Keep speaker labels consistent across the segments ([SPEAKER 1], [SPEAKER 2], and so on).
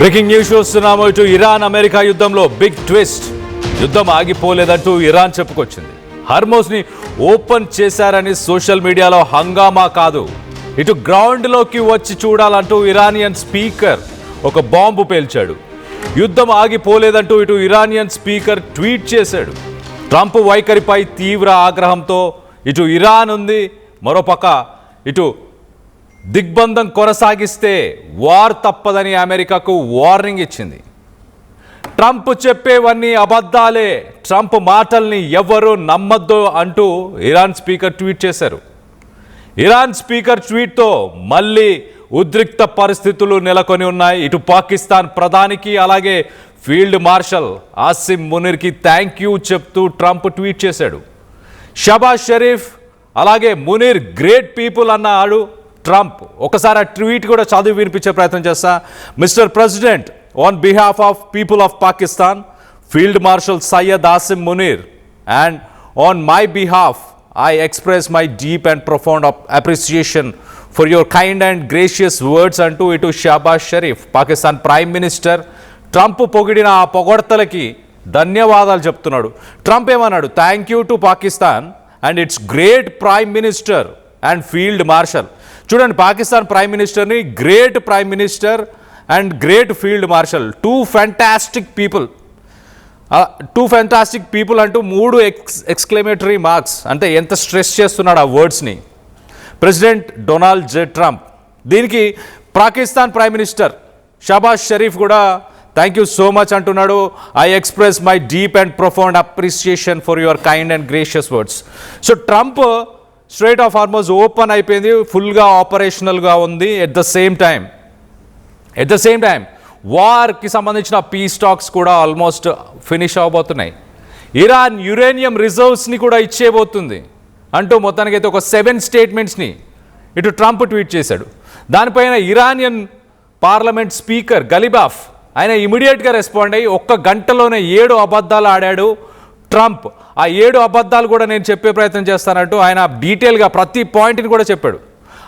[SPEAKER 1] Breaking news చూస్తున్నాము. ఇటు Iran America యుద్ధంలో బిగ్ ట్విస్ట్. యుద్ధం ఆగిపోలేదంటూ ఇరాన్ చెప్పుకొచ్చింది. హార్మోజ్ని ఓపెన్ చేశారని సోషల్ మీడియాలో హంగామా కాదు, ఇటు గ్రౌండ్లోకి వచ్చి చూడాలంటూ ఇరానియన్ స్పీకర్ ఒక బాంబు పేల్చాడు. యుద్ధం ఆగిపోలేదంటూ ఇటు ఇరానియన్ స్పీకర్ ట్వీట్ చేశాడు. ట్రంప్ వైఖరిపై తీవ్ర ఆగ్రహంతో ఇటు ఇరాన్ ఉంది, మరోపక్క ఇటు దిగ్బంధం కొనసాగిస్తే వార్ తప్పదని అమెరికాకు వార్నింగ్ ఇచ్చింది. ట్రంప్ చెప్పేవన్నీ అబద్ధాలే, ట్రంప్ మాటల్ని ఎవ్వరూ నమ్మొద్దు అంటూ ఇరాన్ స్పీకర్ ట్వీట్ చేశారు. ఇరాన్ స్పీకర్ ట్వీట్తో మళ్ళీ ఉద్రిక్త పరిస్థితులు నెలకొని ఉన్నాయి. ఇటు పాకిస్తాన్ ప్రధానికి అలాగే ఫీల్డ్ మార్షల్ ఆసిమ్ మునీర్కి థ్యాంక్ యూ చెప్తూ ట్రంప్ ట్వీట్ చేశాడు. షబాజ్ షరీఫ్ అలాగే మునీర్ గ్రేట్ పీపుల్ అన్నాడు ట్రంప్. ఒకసారి ఆ ట్వీట్ కూడా చదివి వినిపించే ప్రయత్నం చేస్తా. Mister president, on behalf of people of Pakistan, field marshal Syed Asim Munir, and on my behalf I express my deep and profound appreciation for your kind and gracious words అంటూ ఇటు Shahbaz Sharif Pakistan prime minister Trump పొగిడిన ఆ పొగడ్తలకి ధన్యవాదాలు చెప్తున్నాడు. ట్రంప్ ఏమన్నాడు? Thank you to Pakistan and it's great prime minister and field marshal. చూడండి, Pakistan prime మినిస్టర్ని great prime minister and great field marshal, two fantastic people అంటూ మూడు ఎక్స్క్లమేటరీ మార్క్స్. అంటే ఎంత స్ట్రెస్ చేస్తున్నాడు ఆ వర్డ్స్ని ప్రెసిడెంట్ డొనాల్డ్ జే ట్రంప్. దీనికి పాకిస్తాన్ ప్రైమ్ మినిస్టర్ షాబాజ్ షరీఫ్ కూడా థ్యాంక్ యూ సో మచ్ అంటున్నాడు. I express my deep and profound appreciation for your kind and gracious words. So Trump straight of Hormuz open అయిపోయింది, ఫుల్గా ఆపరేషనల్గా ఉంది. ఎట్ ద సేమ్ టైం వార్కి సంబంధించిన piece talks కూడా almost finish అవబోతున్నాయి. Iran uranium రిజర్వ్స్ని కూడా ఇచ్చేయబోతుంది అంటూ మొత్తానికైతే ఒక 7 స్టేట్మెంట్స్ని ఇటు ట్రంప్ ట్వీట్ చేశాడు. దానిపైన ఇరానియన్ పార్లమెంట్ స్పీకర్ గలిబాఫ్ ఆయన ఇమీడియట్గా రెస్పాండ్ అయ్యి 1 గంటలోనే 7 అబద్ధాలు ఆడాడు ట్రంప్. ఆ 7 అబద్ధాలు కూడా నేను చెప్పే ప్రయత్నం చేస్తానంటూ ఆయన డీటెయిల్గా ప్రతి పాయింట్ని కూడా చెప్పాడు.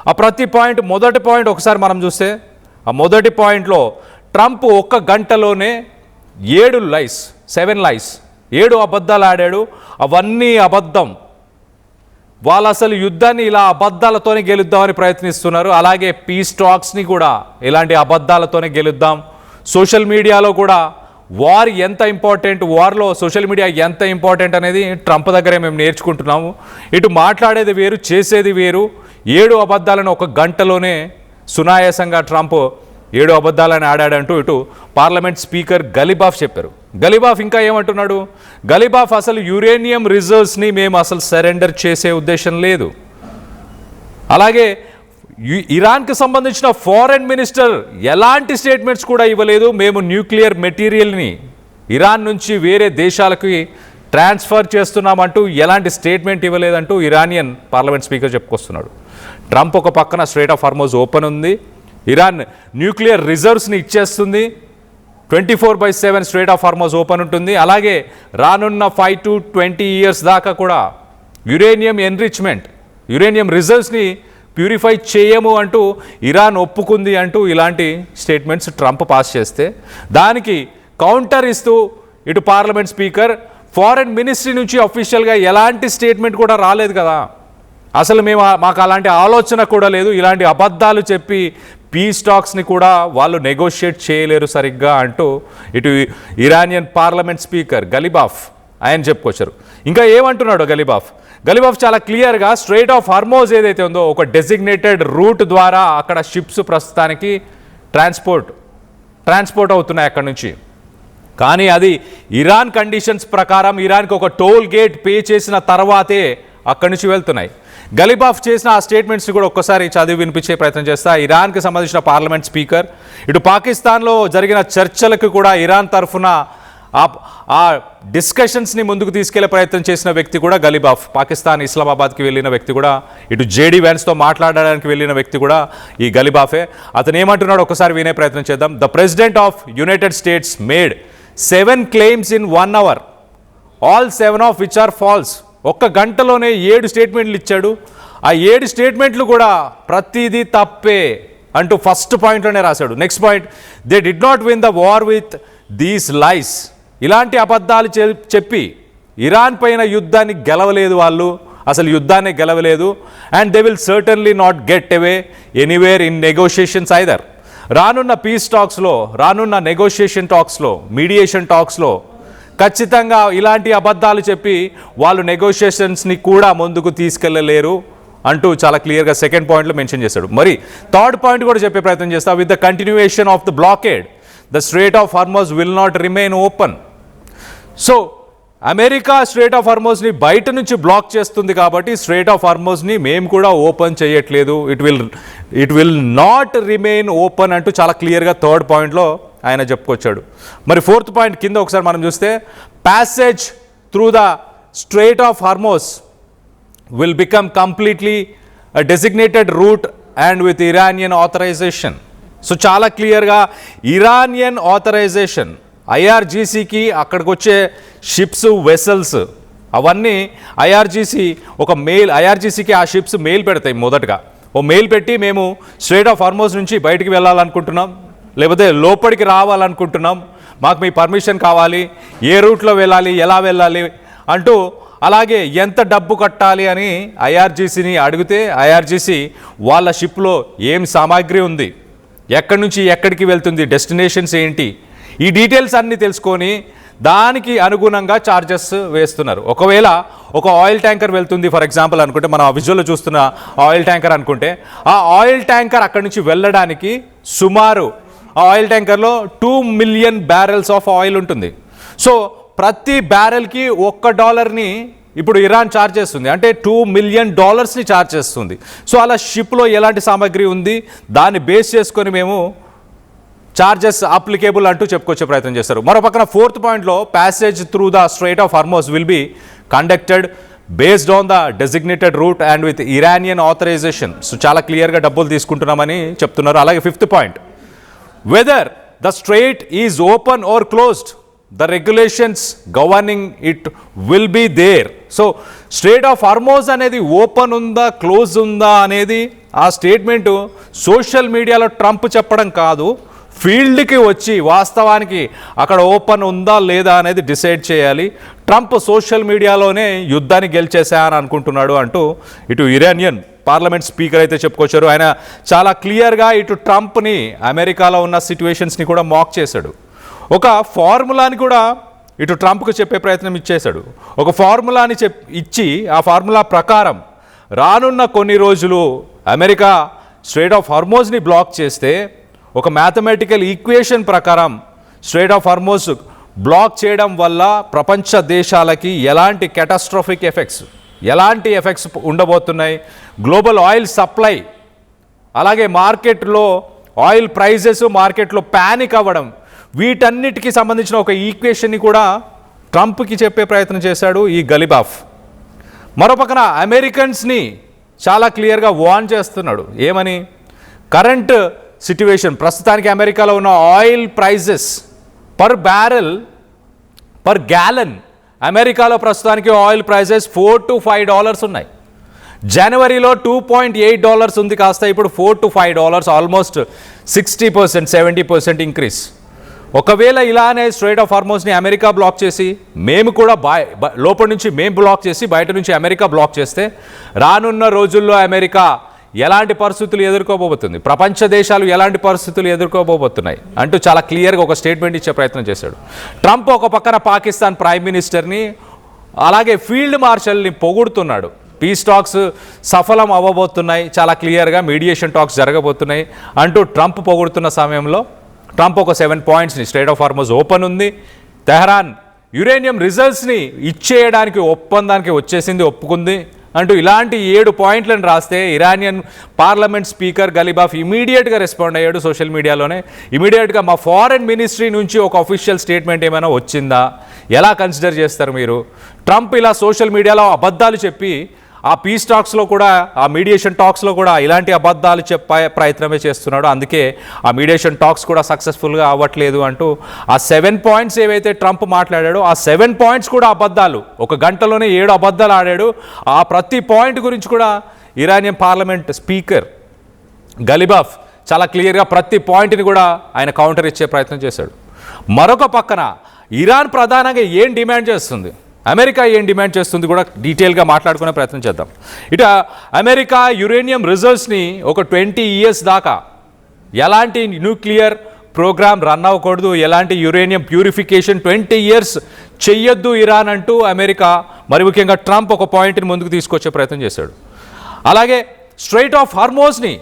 [SPEAKER 1] ఆ ప్రతి పాయింట్, మొదటి పాయింట్ ఒకసారి మనం చూస్తే, ఆ మొదటి పాయింట్లో ట్రంప్ 1 గంటలోనే 7 లైస్ 7 అబద్ధాలు ఆడాడు. అవన్నీ అబద్ధం. వాళ్ళు అసలు యుద్ధాన్ని ఇలా అబద్ధాలతోనే గెలుద్దామని ప్రయత్నిస్తున్నారు. అలాగే పీస్ టాక్స్ని కూడా ఇలాంటి అబద్ధాలతోనే గెలుద్దాం. సోషల్ మీడియాలో కూడా వార్ ఎంత ఇంపార్టెంట్, వార్లో సోషల్ మీడియా ఎంత ఇంపార్టెంట్ అనేది ట్రంప్ దగ్గరే మేము నేర్చుకుంటున్నాము. ఇటు మాట్లాడేది వేరు, చేసేది వేరు. 7 అబద్ధాలను 1 గంటలోనే సునాయాసంగా ట్రంప్ 7 అబద్ధాలని ఆడాడంటూ ఇటు పార్లమెంట్ స్పీకర్ గలిబాఫ్ చెప్పారు. గలిబాఫ్ ఇంకా ఏమంటున్నాడు? గలిబాఫ్ అసలు యురేనియం రిజర్వ్స్ని మేము అసలు సరెండర్ చేసే ఉద్దేశం లేదు. అలాగే ఇరాన్కి సంబంధించిన ఫారెన్ మినిస్టర్ ఎలాంటి స్టేట్మెంట్స్ కూడా ఇవ్వలేదు. మేము న్యూక్లియర్ మెటీరియల్ని ఇరాన్ నుంచి వేరే దేశాలకి ట్రాన్స్ఫర్ చేస్తున్నామంటూ ఎలాంటి స్టేట్మెంట్ ఇవ్వలేదంటూ ఇరానియన్ పార్లమెంట్ స్పీకర్ చెప్పుకొస్తున్నాడు. ట్రంప్ ఒక పక్కన స్ట్రైట్ ఆఫ్ హార్మోజ్ ఓపెన్ ఉంది, ఇరాన్ న్యూక్లియర్ రిజర్వ్స్ని ఇచ్చేస్తుంది, 24/7 స్ట్రైట్ ఆఫ్ హార్మోజ్ ఓపెన్ ఉంటుంది. అలాగే రానున్న 5 to 20 years దాకా కూడా యురేనియం ఎన్రిచ్మెంట్, యురేనియం రిజర్వ్స్ని ప్యూరిఫై చేయము అంటూ ఇరాన్ ఒప్పుకుంది అంటూ ఇలాంటి స్టేట్మెంట్స్ ట్రంప్ పాస్ చేస్తే, దానికి కౌంటర్ ఇస్తూ ఇటు పార్లమెంట్ స్పీకర్ ఫారెన్ మినిస్ట్రీ నుంచి అఫీషియల్గా ఎలాంటి స్టేట్మెంట్ కూడా రాలేదు కదా, అసలు మాకు అలాంటి ఆలోచన కూడా లేదు, ఇలాంటి అబద్ధాలు చెప్పి పీస్ టాక్స్ని కూడా వాళ్ళు నెగోషియేట్ చేయలేరు సరిగ్గా అంటూ ఇటు ఇరానియన్ పార్లమెంట్ స్పీకర్ గలిబాఫ్ ఆయన చెప్పుకొచ్చారు. ఇంకా ఏమంటున్నాడు గలిబాఫ్ చాలా క్లియర్గా స్ట్రైట్ ఆఫ్ హార్మోజ్ ఏదైతే ఉందో ఒక డెసిగ్నేటెడ్ రూట్ ద్వారా అక్కడ షిప్స్ ప్రస్తుతానికి ట్రాన్స్పోర్ట్ అవుతున్నాయి అక్కడ నుంచి. కానీ అది ఇరాన్ కండిషన్స్ ప్రకారం ఇరాన్కి ఒక టోల్ గేట్ పే చేసిన తర్వాతే అక్కడి నుంచి వెళ్తున్నాయి. గలిబాఫ్ చేసిన ఆ స్టేట్మెంట్స్ని కూడా ఒక్కసారి చదివి వినిపించే ప్రయత్నం చేస్తా. ఇరాన్కి సంబంధించిన పార్లమెంట్ స్పీకర్ ఇటు పాకిస్తాన్లో జరిగిన చర్చలకు కూడా ఇరాన్ తరఫున ఆ డిస్కషన్స్ని ముందుకు తీసుకెళ్లే ప్రయత్నం చేసిన వ్యక్తి కూడా గలిబాఫ్. పాకిస్తాన్ ఇస్లామాబాద్కి వెళ్ళిన వ్యక్తి కూడా, ఇటు జేడీ వ్యాన్స్తో మాట్లాడడానికి వెళ్ళిన వ్యక్తి కూడా ఈ గలిబాఫే. అతను ఏమంటున్నాడు ఒకసారి వినే ప్రయత్నం చేద్దాం. The president of United states made 7 claims in 1 hour, all 7 of which are false. 1 గంటలోనే 7 స్టేట్మెంట్లు ఇచ్చాడు. ఆ 7 స్టేట్మెంట్లు కూడా ప్రతిదీ తప్పే అంటూ ఫస్ట్ పాయింట్లోనే రాశాడు. Next point, they did not win the war with these lies. ఇలాంటి అబద్ధాలు చెప్పి ఇరాన్ పైన యుద్ధాన్ని గెలవలేదు వాళ్ళు, అసలు యుద్ధాన్ని గెలవలేదు. And they will certainly not get away anywhere in negotiations either. రానున్న పీస్ టాక్స్లో, రానున్న నెగోషియేషన్ టాక్స్లో, మీడియేషన్ టాక్స్లో ఖచ్చితంగా ఇలాంటి అబద్ధాలు చెప్పి వాళ్ళు నెగోషియేషన్స్ని కూడా ముందుకు తీసుకెళ్ళలేరు అంటూ చాలా క్లియర్గా సెకండ్ పాయింట్లో మెన్షన్ చేశాడు. మరి థర్డ్ పాయింట్ కూడా చెప్పే ప్రయత్నం చేస్తా. With the continuation of the blockade the strait of Hormuz will not remain open. So America strait of హార్మోజ్ని బయట నుంచి బ్లాక్ చేస్తుంది కాబట్టి స్ట్రేట్ ఆఫ్ హార్మోజ్ని మేము కూడా ఓపెన్ చేయట్లేదు, it will not remain open అంటూ చాలా క్లియర్గా థర్డ్ పాయింట్లో ఆయన చెప్పుకొచ్చాడు. మరి ఫోర్త్ పాయింట్ కింద ఒకసారి మనం చూస్తే, passage through the strait of Hormuz will become completely a designated route and with Iranian authorization. So చాలా క్లియర్గా ఇరానియన్ ఆథరైజేషన్, ఐఆర్జీసీకి అక్కడికి వచ్చే షిప్స్, వెసల్స్ అవన్నీ ఐఆర్జీసీకి ఆ షిప్స్ మెయిల్ పెడతాయి. మొదటగా ఓ మెయిల్ పెట్టి మేము స్ట్రేట్ ఆఫ్ హార్మోజ్ నుంచి బయటికి వెళ్ళాలనుకుంటున్నాం, లేకపోతే లోపలికి రావాలనుకుంటున్నాం, మాకు మీ పర్మిషన్ కావాలి, ఏ రూట్లో వెళ్ళాలి, ఎలా వెళ్ళాలి అంటూ, అలాగే ఎంత డబ్బు కట్టాలి అని ఐఆర్జీసీని అడిగితే ఐఆర్జీసీ వాళ్ళ షిప్లో ఏం సామాగ్రి ఉంది, ఎక్కడి నుంచి ఎక్కడికి వెళ్తుంది, డెస్టినేషన్స్ ఏంటి, ఈ డీటెయిల్స్ అన్నీ తెలుసుకొని దానికి అనుగుణంగా ఛార్జెస్ వేస్తున్నారు. ఒకవేళ ఒక ఆయిల్ ట్యాంకర్ వెళ్తుంది ఫర్ ఎగ్జాంపుల్ అనుకుంటే, మనం ఆ విజువల్లో చూస్తున్న ఆయిల్ ట్యాంకర్ అనుకుంటే, ఆ ఆయిల్ ట్యాంకర్ అక్కడి నుంచి వెళ్ళడానికి సుమారు ఆ ఆయిల్ ట్యాంకర్లో 2 మిలియన్ బ్యారెల్స్ ఆఫ్ ఆయిల్ ఉంటుంది. సో ప్రతి బ్యారెల్కి $1 ఇప్పుడు ఇరాన్ ఛార్జ్ చేస్తుంది, అంటే $2 మిలియన్ ఛార్జ్ చేస్తుంది. సో అలా షిప్లో ఎలాంటి సామాగ్రి ఉంది దాన్ని బేస్ చేసుకొని మేము ఛార్జెస్ అప్లికేబుల్ అంటూ చెప్పుకొచ్చే ప్రయత్నం చేస్తారు. మరో పక్కన ఫోర్త్ పాయింట్లో, passage through the strait of Hormuz will be conducted based on the designated route and with Iranian authorization. So చాలా క్లియర్గా డబ్బులు తీసుకుంటున్నామని చెప్తున్నారు. అలాగే fifth point, whether the strait is open or closed, the regulations governing it will be there. So strait of Hormuz అనేది open ఉందా close ఉందా అనేది ఆ స్టేట్మెంటు సోషల్ మీడియాలో ట్రంప్ చెప్పడం కాదు, ఫీల్డ్కి వచ్చి వాస్తవానికి అక్కడ ఓపెన్ ఉందా లేదా అనేది డిసైడ్ చేయాలి. ట్రంప్ సోషల్ మీడియాలోనే యుద్ధాన్ని గెలిచేసా అని అనుకుంటున్నాడు అంటూ ఇటు ఇరానియన్ పార్లమెంట్ స్పీకర్ అయితే చెప్పుకొచ్చారు. ఆయన చాలా క్లియర్గా ఇటు ట్రంప్ని, అమెరికాలో ఉన్న సిచ్యువేషన్స్ని కూడా మాక్ చేశాడు. ఒక ఫార్ములాని కూడా ఇటు ట్రంప్కు చెప్పే ప్రయత్నం ఇచ్చేశాడు. ఒక ఫార్ములాని ఇచ్చి ఆ ఫార్ములా ప్రకారం రానున్న కొన్ని రోజులు అమెరికా స్ట్రేట్ ఆఫ్ హార్మోజ్ని బ్లాక్ చేస్తే, ఒక మ్యాథమెటికల్ ఈక్వేషన్ ప్రకారం స్ట్రేట్ ఆఫ్ హార్మోజ్ బ్లాక్ చేయడం వల్ల ప్రపంచ దేశాలకి ఎలాంటి క్యాటాస్ట్రోఫిక్ ఎలాంటి ఎఫెక్ట్స్ ఉండబోతున్నాయి, గ్లోబల్ ఆయిల్ సప్లై, అలాగే మార్కెట్లో ఆయిల్ ప్రైజెస్ మార్కెట్లో ప్యానిక్ అవ్వడం, వీటన్నిటికీ సంబంధించిన ఒక ఈక్వేషన్ని కూడా ట్రంప్కి చెప్పే ప్రయత్నం చేశాడు ఈ గలిబాఫ్. మరోపక్కన అమెరికన్స్ని చాలా క్లియర్గా వార్న్ చేస్తున్నాడు. ఏమని? కరెంట్ సిట్యువేషన్, ప్రస్తుతానికి అమెరికాలో ఉన్న ఆయిల్ ప్రైజెస్ పర్ గ్యాలన్ అమెరికాలో ప్రస్తుతానికి ఆయిల్ ప్రైజెస్ $4 to $5 ఉన్నాయి. జనవరిలో $2.8 ఉంది, కాస్త ఇప్పుడు $4 to $5, ఆల్మోస్ట్ 60%, 70% ఇంక్రీజ్. ఒకవేళ ఇలానే స్ట్రైట్ ఆఫ్ హార్మోజ్ని అమెరికా బ్లాక్ చేసి, మేము కూడా లోపల నుంచి మేము బ్లాక్ చేసి బయట నుంచి అమెరికా బ్లాక్ చేస్తే రానున్న రోజుల్లో అమెరికా ఎలాంటి పరిస్థితులు ఎదుర్కోబోతుంది, ప్రపంచ దేశాలు ఎలాంటి పరిస్థితులు ఎదుర్కోబోతున్నాయి అంటూ చాలా క్లియర్గా ఒక స్టేట్మెంట్ ఇచ్చే ప్రయత్నం చేశాడు. ట్రంప్ ఒక పక్కన పాకిస్తాన్ ప్రైమ్ మినిస్టర్ని అలాగే ఫీల్డ్ మార్షల్ని పొగుడుతున్నాడు. పీస్ టాక్స్ సఫలం అవ్వబోతున్నాయి, చాలా క్లియర్గా మీడియేషన్ టాక్స్ జరగబోతున్నాయి అంటూ ట్రంప్ పొగుడుతున్న సమయంలో ట్రంప్ ఒక 7 పాయింట్స్ని, స్ట్రేట్ ఆఫ్ హార్మోజ్ ఓపెన్ ఉంది, తెహరాన్ యురేనియం రిజల్ట్స్ని ఇచ్చేయడానికి ఒప్పందానికి వచ్చేసింది, ఒప్పుకుంది అంటూ ఇలాంటి 7 పాయింట్లను రాస్తే ఇరానియన్ పార్లమెంట్ స్పీకర్ గలిబాఫ్ ఇమీడియట్గా రెస్పాండ్ అయ్యాడు సోషల్ మీడియాలోనే. ఇమీడియట్గా మా ఫారెన్ మినిస్ట్రీ నుంచి ఒక అఫీషియల్ స్టేట్మెంట్ ఏమైనా వచ్చిందా, ఎలా కన్సిడర్ చేస్తారు మీరు? ట్రంప్ ఇలా సోషల్ మీడియాలో అబద్ధాలు చెప్పి ఆ పీస్ టాక్స్లో కూడా, ఆ మీడియేషన్ టాక్స్లో కూడా ఇలాంటి అబద్ధాలు చెప్పే ప్రయత్నమే చేస్తున్నాడు. అందుకే ఆ మీడియేషన్ టాక్స్ కూడా సక్సెస్ఫుల్గా అవ్వట్లేదు అంటూ ఆ 7 పాయింట్స్ ఏవైతే ట్రంప్ మాట్లాడాడో ఆ 7 పాయింట్స్ కూడా అబద్ధాలు. ఒక గంటలోనే 7 అబద్ధాలు ఆడాడు. ఆ ప్రతి పాయింట్ గురించి కూడా ఇరానియన్ పార్లమెంట్ స్పీకర్ గలిబాఫ్ చాలా క్లియర్గా ప్రతి పాయింట్ని కూడా ఆయన కౌంటర్ ఇచ్చే ప్రయత్నం చేశాడు. మరొక పక్కన ఇరాన్ ప్రధానంగా ఏం డిమాండ్ చేస్తుంది, అమెరికా ఏం డిమాండ్ చేస్తుంది కూడా డీటెయిల్గా మాట్లాడుకునే ప్రయత్నం చేద్దాం. ఇట అమెరికా యురేనియం రిజర్వ్స్ని ఒక 20 years దాకా ఎలాంటి న్యూక్లియర్ ప్రోగ్రామ్ రన్ అవ్వకూడదు, ఎలాంటి యురేనియం ప్యూరిఫికేషన్ 20 years చెయ్యొద్దు ఇరాన్ అంటూ అమెరికా, మరి ముఖ్యంగా ట్రంప్ ఒక పాయింట్ని ముందుకు తీసుకొచ్చే ప్రయత్నం చేశాడు. అలాగే స్ట్రైట్ ఆఫ్ హార్మోజ్ని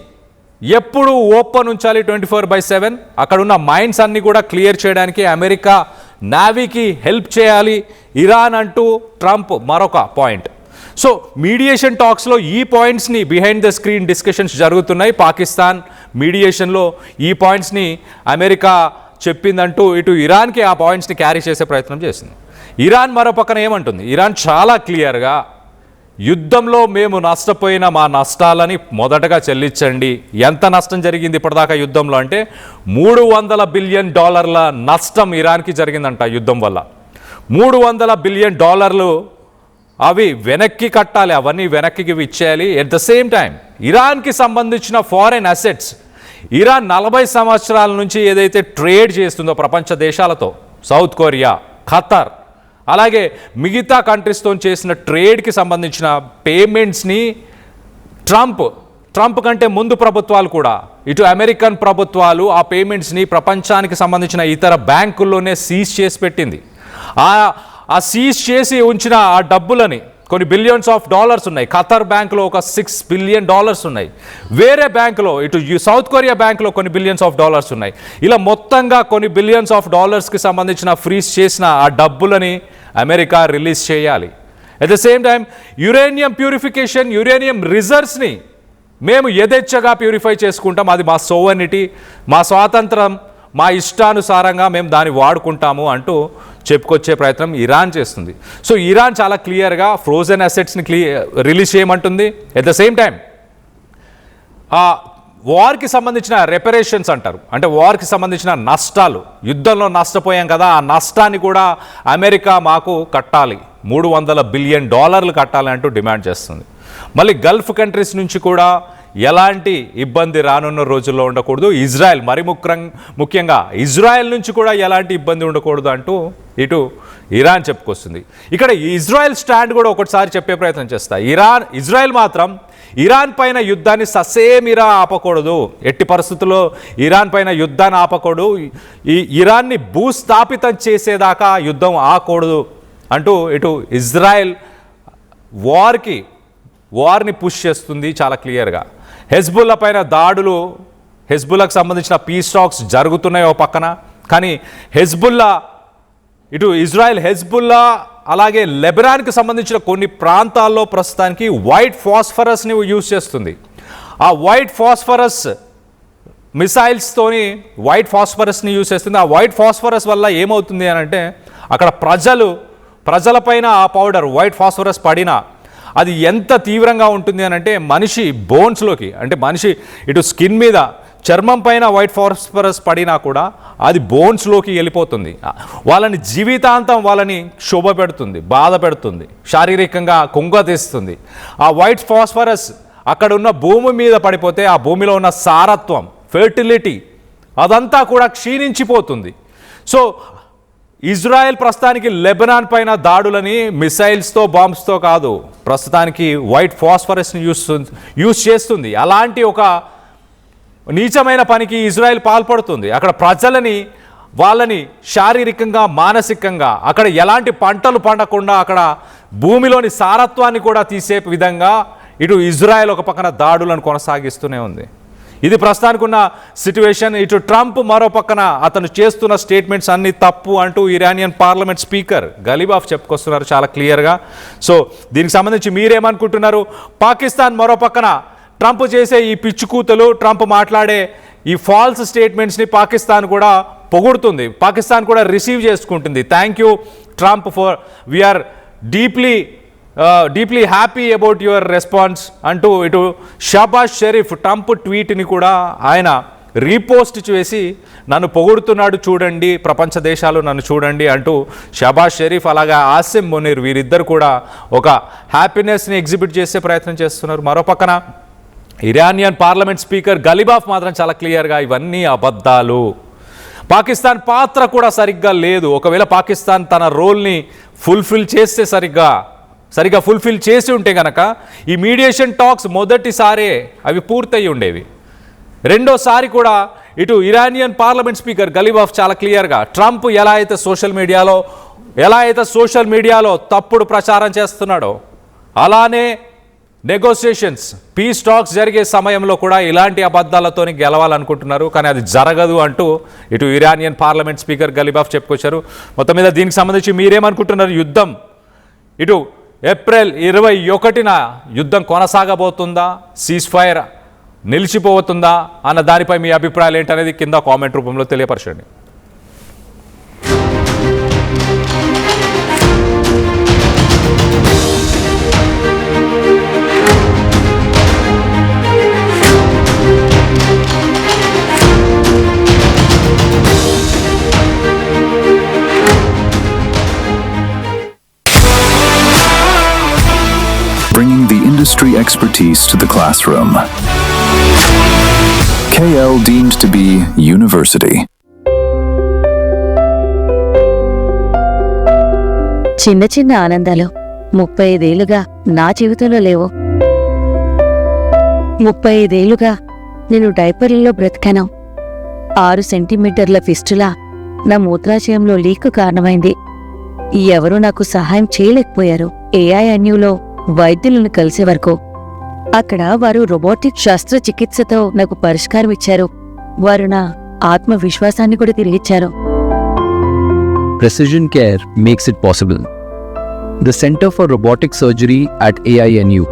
[SPEAKER 1] ఎప్పుడు ఓపెన్ ఉంచాలి 24/7, అక్కడ ఉన్న మైన్స్ అన్నీ కూడా క్లియర్ చేయడానికి అమెరికా నావీకి హెల్ప్ చేయాలి ఇరాన్ అంటూ ట్రంప్ మరొక పాయింట్. సో మీడియేషన్ టాక్స్లో ఈ పాయింట్స్ని బిహైండ్ ద స్క్రీన్ డిస్కషన్స్ జరుగుతున్నాయి. పాకిస్తాన్ మీడియేషన్లో ఈ పాయింట్స్ని అమెరికా చెప్పిందంటూ ఇటు ఇరాన్కి ఆ పాయింట్స్ని క్యారీ చేసే ప్రయత్నం చేసింది. ఇరాన్ మరో పక్కన ఏమంటుంది, ఇరాన్ చాలా క్లియర్గా యుద్ధంలో మేము నష్టపోయిన మా నష్టాలని మొదటగా చెల్లించండి. ఎంత నష్టం జరిగింది ఇప్పటిదాకా యుద్ధంలో అంటే $300 బిలియన్ నష్టం ఇరాన్కి జరిగిందంట యుద్ధం వల్ల. $300 బిలియన్ అవి వెనక్కి కట్టాలి, అవన్నీ వెనక్కి ఇచ్చేయాలి. ఎట్ ద సేమ్ టైం ఇరాన్కి సంబంధించిన ఫారెన్ అసెట్స్, ఇరాన్ 40 సంవత్సరాల నుంచి ఏదైతే ట్రేడ్ చేస్తుందో ప్రపంచ దేశాలతో, సౌత్ కొరియా, ఖతార్, అలాగే మిగతా కంట్రీస్తో చేసిన ట్రేడ్కి సంబంధించిన పేమెంట్స్ని ట్రంప్ కంటే ముందు ప్రభుత్వాలు కూడా, ఇటు అమెరికన్ ప్రభుత్వాలు ఆ పేమెంట్స్ని ప్రపంచానికి సంబంధించిన ఇతర బ్యాంకుల్లోనే సీజ్ చేసి పెట్టింది. ఆ సీజ్ చేసి ఉంచిన ఆ డబ్బులని కొన్ని బిలియన్స్ ఆఫ్ డాలర్స్ ఉన్నాయి. ఖతార్ బ్యాంకులో ఒక $6 బిలియన్ ఉన్నాయి. వేరే బ్యాంకులో ఇటు సౌత్ కొరియా బ్యాంకులో కొన్ని బిలియన్స్ ఆఫ్ డాలర్స్ ఉన్నాయి. ఇలా మొత్తంగా కొన్ని బిలియన్స్ ఆఫ్ డాలర్స్కి సంబంధించిన ఫ్రీజ్ చేసిన ఆ డబ్బులని అమెరికా రిలీజ్ చేయాలి. At the same time uranium purification, uranium రిజర్వ్స్ని మేము యథేచ్ఛగా ప్యూరిఫై చేసుకుంటాం, అది మా సోవర్నిటీ, మా స్వాతంత్రం, మా ఇష్టానుసారంగా మేము దాన్ని వాడుకుంటాము అంటూ చెప్పుకొచ్చే ప్రయత్నం ఇరాన్ చేస్తుంది. సో ఇరాన్ చాలా క్లియర్గా ఫ్రోజన్ అసెట్స్ని రిలీజ్ చేయమంటుంది. ఎట్ ద సేమ్ టైం వార్కి సంబంధించిన రెపరేషన్స్ అంటారు, అంటే వార్కి సంబంధించిన నష్టాలు, యుద్ధంలో నష్టపోయాం కదా, ఆ నష్టాన్ని కూడా అమెరికా మాకు కట్టాలి, $300 బిలియన్ కట్టాలి అంటూ డిమాండ్ చేస్తుంది. మళ్ళీ గల్ఫ్ కంట్రీస్ నుంచి కూడా ఎలాంటి ఇబ్బంది రానున్న రోజుల్లో ఉండకూడదు, ఇజ్రాయెల్ మరి ముఖ్యంగా ఇజ్రాయెల్ నుంచి కూడా ఎలాంటి ఇబ్బంది ఉండకూడదు అంటూ ఇటు ఇరాన్ చెప్పుకొస్తుంది. ఇక్కడ ఇజ్రాయెల్ స్టాండ్ కూడా ఒకటిసారి చెప్పే ప్రయత్నం చేస్తా. ఇజ్రాయెల్ మాత్రం ఇరాన్ పైన యుద్ధాన్ని ససేమిరా ఆపకూడదు, ఎట్టి పరిస్థితుల్లో ఇరాన్ పైన యుద్ధాన్ని ఆపకూడదు, ఈ ఇరాన్ని భూస్థాపితం చేసేదాకా యుద్ధం ఆకూడదు అంటూ ఇటు ఇజ్రాయెల్ వార్ని పుష్ చేస్తుంది చాలా క్లియర్గా. హెజ్బుల్లా పైన దాడులు, హెజ్బుల్లాకు సంబంధించిన పీస్ టాక్స్ జరుగుతున్నాయి ఓ పక్కన, కానీ హెజ్బుల్లా ఇటు ఇజ్రాయెల్ హెజ్బుల్లా అలాగే లెబనాన్కి సంబంధించిన కొన్ని ప్రాంతాల్లో ప్రస్తుతానికి వైట్ ఫాస్ఫరస్ని యూజ్ చేస్తుంది. ఆ వైట్ ఫాస్ఫరస్ మిసైల్స్తోని వైట్ ఫాస్ఫరస్ని యూజ్ చేస్తుంది. ఆ వైట్ ఫాస్ఫరస్ వల్ల ఏమవుతుంది అని అంటే అక్కడ ప్రజలపైన ఆ పౌడర్ వైట్ ఫాస్ఫరస్ పడినా అది ఎంత తీవ్రంగా ఉంటుంది అని అంటే మనిషి బోన్స్లోకి, అంటే మనిషి ఇటు స్కిన్ మీద చర్మం పైన వైట్ ఫాస్ఫరస్ పడినా కూడా అది బోన్స్లోకి వెళ్ళిపోతుంది, వాళ్ళని జీవితాంతం వాళ్ళని శోభ పెడుతుంది, బాధ పెడుతుంది, శారీరకంగా కుంగతీస్తుంది. ఆ వైట్ ఫాస్ఫరస్ అక్కడ ఉన్న భూమి మీద పడిపోతే ఆ భూమిలో ఉన్న సారత్వం, ఫెర్టిలిటీ అదంతా కూడా క్షీణించిపోతుంది. సో ఇజ్రాయెల్ ప్రస్తుతానికి లెబనాన్ పైన దాడులని మిసైల్స్తో, బాంబ్స్తో కాదు, ప్రస్తుతానికి వైట్ ఫాస్ఫరస్ని యూజ్ చేస్తుంది. అలాంటి ఒక నీచమైన పనికి ఇజ్రాయెల్ పాల్పడుతుంది. అక్కడ వాళ్ళని శారీరకంగా, మానసికంగా, అక్కడ ఎలాంటి పంటలు పండకుండా అక్కడ భూమిలోని సారత్వాన్ని కూడా తీసే విధంగా ఇటు ఇజ్రాయెల్ ఒక పక్కన దాడులను కొనసాగిస్తూనే ఉంది. ఇది ప్రస్తుతానికి ఉన్న సిట్యువేషన్. ఇటు ట్రంప్ మరో పక్కన అతను చేస్తున్న స్టేట్మెంట్స్ అన్ని తప్పు అంటూ ఇరానియన్ పార్లమెంట్ స్పీకర్ గలీబాఫ్ చెప్పుకొస్తున్నారు చాలా క్లియర్గా. సో దీనికి సంబంధించి మీరేమనుకుంటున్నారు? పాకిస్తాన్ మరో పక్కన ట్రంప్ చేసే ఈ పిచ్చుకూతలు, ట్రంప్ మాట్లాడే ఈ ఫాల్స్ స్టేట్మెంట్స్ని పాకిస్తాన్ కూడా పొగుడుతుంది, పాకిస్తాన్ కూడా రిసీవ్ చేసుకుంటుంది. Thank you Trump for we are deeply happy about your response అంటూ ఇటు షాబాజ్ షరీఫ్ ట్రంప్ ట్వీట్ని కూడా ఆయన రీపోస్ట్ చేసి నన్ను పొగుడుతున్నాడు చూడండి, ప్రపంచ దేశాలు నన్ను చూడండి అంటూ షాబాజ్ షరీఫ్ అలాగే ఆసిమ్ మునీర్ వీరిద్దరు కూడా ఒక హ్యాపీనెస్ని ఎగ్జిబిట్ చేసే ప్రయత్నం చేస్తున్నారు. మరో పక్కన ఇరానియన్ పార్లమెంట్ స్పీకర్ గలిబాఫ్ మాత్రం చాలా క్లియర్గా ఇవన్నీ అబద్ధాలు, పాకిస్తాన్ పాత్ర కూడా సరిగ్గా లేదు, ఒకవేళ పాకిస్తాన్ తన రోల్ని ఫుల్ఫిల్ చేస్తే సరిగ్గా ఫుల్ఫిల్ చేసి ఉంటే కనుక ఈ మీడియేషన్ టాక్స్ మొదటిసారే అవి పూర్తయి ఉండేవి. రెండోసారి కూడా ఇటు ఇరానియన్ పార్లమెంట్ స్పీకర్ గలిబాఫ్ చాలా క్లియర్గా ట్రంప్ ఎలా అయితే సోషల్ మీడియాలో తప్పుడు ప్రచారం చేస్తున్నాడో అలానే నెగోసియేషన్స్ పీస్ టాక్స్ జరిగే సమయంలో కూడా ఇలాంటి అబద్ధాలతోని గెలవాలనుకుంటున్నారు, కానీ అది జరగదు అంటూ ఇటు ఇరానియన్ పార్లమెంట్ స్పీకర్ గలిబాఫ్ చెప్పుకొచ్చారు. మొత్తం మీద దీనికి సంబంధించి మీరేమనుకుంటున్నారు? యుద్ధం ఇటు ఏప్రిల్ 21న యుద్ధం కొనసాగబోతుందా, సీజ్ ఫైర్ నిలిచిపోతుందా అన్న దానిపై మీ అభిప్రాయాలు ఏంటనేది కింద కామెంట్ రూపంలో తెలియపరచండి.
[SPEAKER 2] Bringing the industry expertise to the classroom. KL deemed to be university.
[SPEAKER 3] చిన్న చిన్న ఆనందాలు 35 ఏళ్లుగా నా జీవితంలో లేవు. 35 ఏళ్లుగా నేను డైపర్లలో బ్రతికాను. 6 సెంటీమీటర్ల ఫిస్టులా నా మూత్రాశయంలో లీక్ కారణమైంది. ఎవరూ నాకు సహాయం చేయలేకపోయారు. AINUలో వైద్యులను కలిసే వరకు అక్కడ వారు రోబోటిక్ శస్త్రచికిత్సతో నాకు పరిష్కారం ఇచ్చారు. వారు నా ఆత్మవిశ్వాసాన్ని కూడా తిరిగిచ్చారు.
[SPEAKER 4] Precision care makes it possible. The Center for Robotic Surgery at AINU